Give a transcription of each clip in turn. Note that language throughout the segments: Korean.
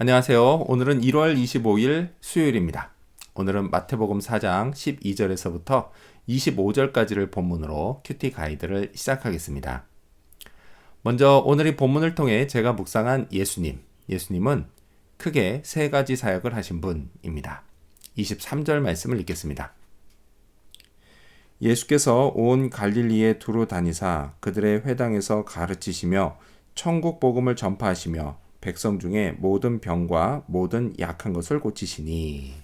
안녕하세요. 오늘은 1월 25일 수요일입니다. 오늘은 마태복음 4장 12절에서부터 25절까지를 본문으로 큐티 가이드를 시작하겠습니다. 먼저 오늘 이 본문을 통해 제가 묵상한 예수님은 크게 세 가지 사역을 하신 분입니다. 23절 말씀을 읽겠습니다. 예수께서 온 갈릴리에 두루 다니사 그들의 회당에서 가르치시며 천국 복음을 전파하시며 백성 중에 모든 병과 모든 약한 것을 고치시니.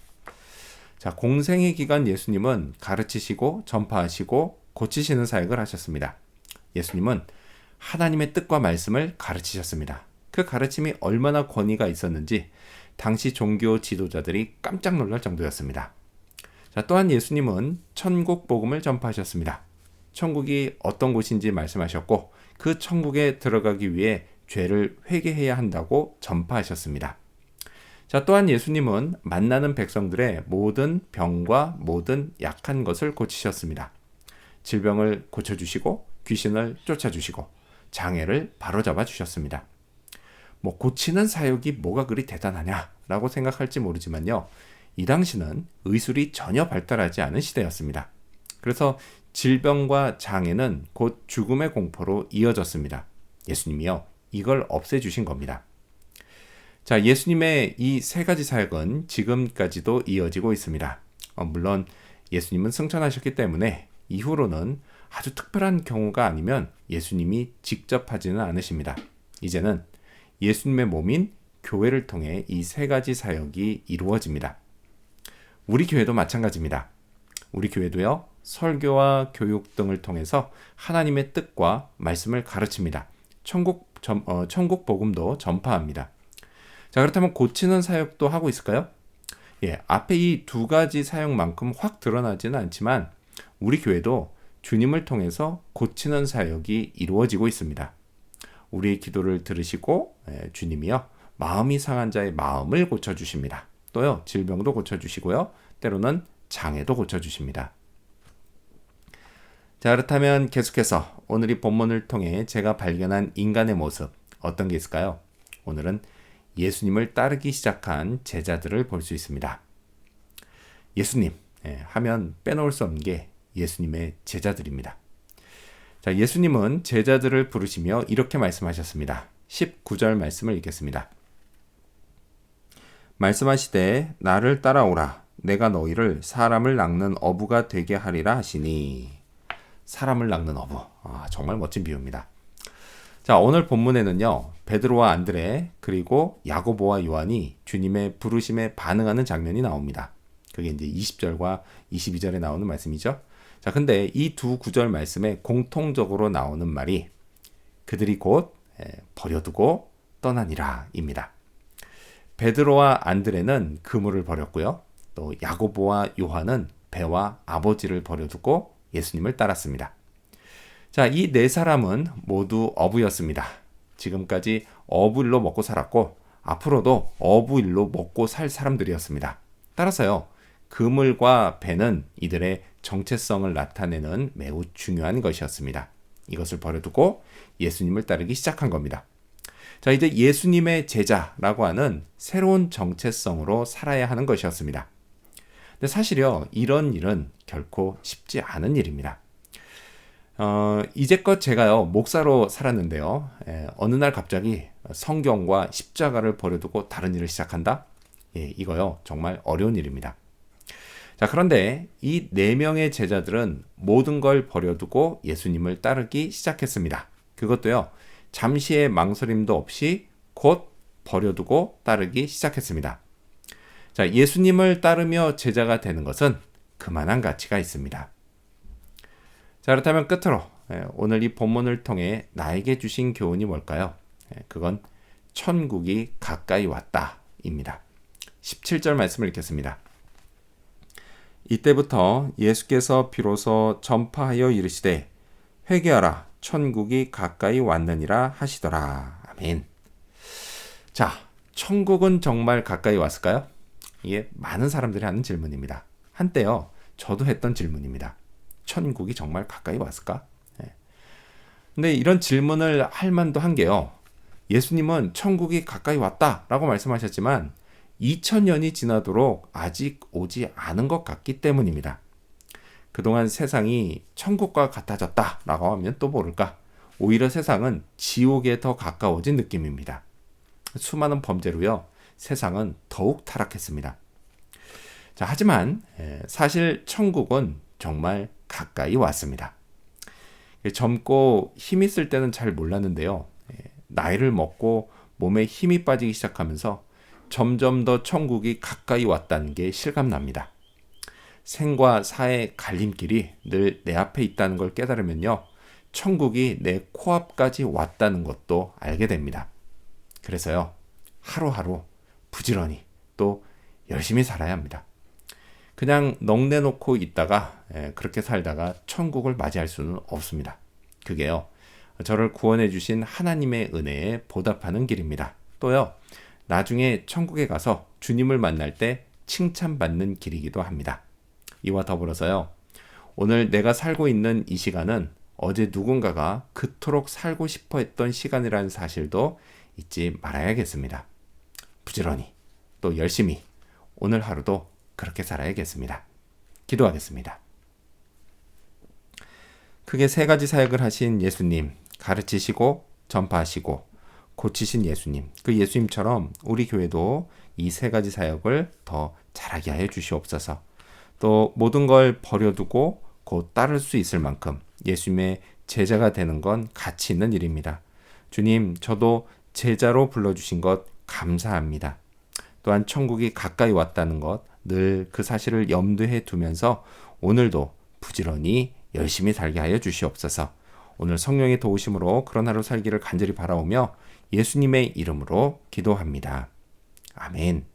자, 공생의 기간 예수님은 가르치시고 전파하시고 고치시는 사역을 하셨습니다. 예수님은 하나님의 뜻과 말씀을 가르치셨습니다. 그 가르침이 얼마나 권위가 있었는지 당시 종교 지도자들이 깜짝 놀랄 정도였습니다. 자, 또한 예수님은 천국 복음을 전파하셨습니다. 천국이 어떤 곳인지 말씀하셨고 그 천국에 들어가기 위해 죄를 회개해야 한다고 전파하셨습니다. 자, 또한 예수님은 만나는 백성들의 모든 병과 모든 약한 것을 고치셨습니다. 질병을 고쳐주시고 귀신을 쫓아주시고 장애를 바로잡아 주셨습니다. 고치는 사역이 뭐가 그리 대단하냐라고 생각할지 모르지만요. 이 당시는 의술이 전혀 발달하지 않은 시대였습니다. 그래서 질병과 장애는 곧 죽음의 공포로 이어졌습니다. 예수님이요, 이걸 없애주신 겁니다. 자, 예수님의 이 세 가지 사역은 지금까지도 이어지고 있습니다. 물론 예수님은 승천하셨기 때문에 이후로는 아주 특별한 경우가 아니면 예수님이 직접 하지는 않으십니다. 이제는 예수님의 몸인 교회를 통해 이 세 가지 사역이 이루어집니다. 우리 교회도 마찬가지입니다. 우리 교회도요, 설교와 교육 등을 통해서 하나님의 뜻과 말씀을 가르칩니다. 천국 복음도 전파합니다. 자, 그렇다면 고치는 사역도 하고 있을까요? 앞에 이 두 가지 사역만큼 확 드러나지는 않지만 우리 교회도 주님을 통해서 고치는 사역이 이루어지고 있습니다. 우리의 기도를 들으시고 주님이요, 마음이 상한 자의 마음을 고쳐주십니다. 또요, 질병도 고쳐주시고요, 때로는 장애도 고쳐주십니다. 자, 그렇다면 계속해서 오늘 이 본문을 통해 제가 발견한 인간의 모습, 어떤 게 있을까요? 오늘은 예수님을 따르기 시작한 제자들을 볼 수 있습니다. 예수님 하면 빼놓을 수 없는 게 예수님의 제자들입니다. 자, 예수님은 제자들을 부르시며 이렇게 말씀하셨습니다. 19절 말씀을 읽겠습니다. 말씀하시되 나를 따라오라. 내가 너희를 사람을 낚는 어부가 되게 하리라 하시니. 사람을 낚는 어부. 정말 멋진 비유입니다. 자, 오늘 본문에는요, 베드로와 안드레 그리고 야고보와 요한이 주님의 부르심에 반응하는 장면이 나옵니다. 그게 이제 20절과 22절에 나오는 말씀이죠. 자, 근데 이 두 구절 말씀에 공통적으로 나오는 말이 그들이 곧 버려두고 떠나니라입니다. 베드로와 안드레는 그물을 버렸고요. 또 야고보와 요한은 배와 아버지를 버려두고 예수님을 따랐습니다. 자, 이 네 사람은 모두 어부였습니다. 지금까지 어부일로 먹고 살았고 앞으로도 어부일로 먹고 살 사람들이었습니다. 따라서요, 그물과 배는 이들의 정체성을 나타내는 매우 중요한 것이었습니다. 이것을 버려두고 예수님을 따르기 시작한 겁니다. 자, 이제 예수님의 제자라고 하는 새로운 정체성으로 살아야 하는 것이었습니다. 근데 사실요, 이런 일은 결코 쉽지 않은 일입니다. 이제껏 제가요, 목사로 살았는데요, 어느 날 갑자기 성경과 십자가를 버려두고 다른 일을 시작한다? 이거요, 정말 어려운 일입니다. 자, 그런데 이 네 명의 제자들은 모든 걸 버려두고 예수님을 따르기 시작했습니다. 그것도요, 잠시의 망설임도 없이 곧 버려두고 따르기 시작했습니다. 자, 예수님을 따르며 제자가 되는 것은 그만한 가치가 있습니다. 자, 그렇다면 끝으로 오늘 이 본문을 통해 나에게 주신 교훈이 뭘까요? 그건 천국이 가까이 왔다입니다. 17절 말씀을 읽겠습니다. 이때부터 예수께서 비로소 전파하여 이르시되 회개하라 천국이 가까이 왔느니라 하시더라. 아멘. 자, 천국은 정말 가까이 왔을까요? 이게 많은 사람들이 하는 질문입니다. 한때요, 저도 했던 질문입니다. 천국이 정말 가까이 왔을까? 근데 이런 질문을 할 만도 한 게요, 예수님은 천국이 가까이 왔다라고 말씀하셨지만 2000년이 지나도록 아직 오지 않은 것 같기 때문입니다. 그동안 세상이 천국과 같아졌다라고 하면 또 모를까? 오히려 세상은 지옥에 더 가까워진 느낌입니다. 수많은 범죄로요, 세상은 더욱 타락했습니다. 자, 하지만 사실 천국은 정말 가까이 왔습니다. 젊고 힘 있을 때는 잘 몰랐는데요. 나이를 먹고 몸에 힘이 빠지기 시작하면서 점점 더 천국이 가까이 왔다는 게 실감납니다. 생과 사의 갈림길이 늘 내 앞에 있다는 걸 깨달으면요, 천국이 내 코앞까지 왔다는 것도 알게 됩니다. 그래서요, 하루하루 부지런히 또 열심히 살아야 합니다. 그냥 넋내놓고 있다가 그렇게 살다가 천국을 맞이할 수는 없습니다. 그게요, 저를 구원해 주신 하나님의 은혜에 보답하는 길입니다. 또요, 나중에 천국에 가서 주님을 만날 때 칭찬받는 길이기도 합니다. 이와 더불어서요, 오늘 내가 살고 있는 이 시간은 어제 누군가가 그토록 살고 싶어 했던 시간이라는 사실도 잊지 말아야겠습니다. 부지런히 또 열심히 오늘 하루도 그렇게 살아야겠습니다. 기도하겠습니다. 크게 세 가지 사역을 하신 예수님, 가르치시고 전파하시고 고치신 예수님, 그 예수님처럼 우리 교회도 이 세 가지 사역을 더 잘하게 하여 주시옵소서. 또 모든 걸 버려두고 곧 따를 수 있을 만큼 예수님의 제자가 되는 건 가치 있는 일입니다. 주님, 저도 제자로 불러주신 것 감사합니다. 또한 천국이 가까이 왔다는 것, 늘 그 사실을 염두에 두면서 오늘도 부지런히 열심히 살게 하여 주시옵소서. 오늘 성령의 도우심으로 그런 하루 살기를 간절히 바라오며 예수님의 이름으로 기도합니다. 아멘.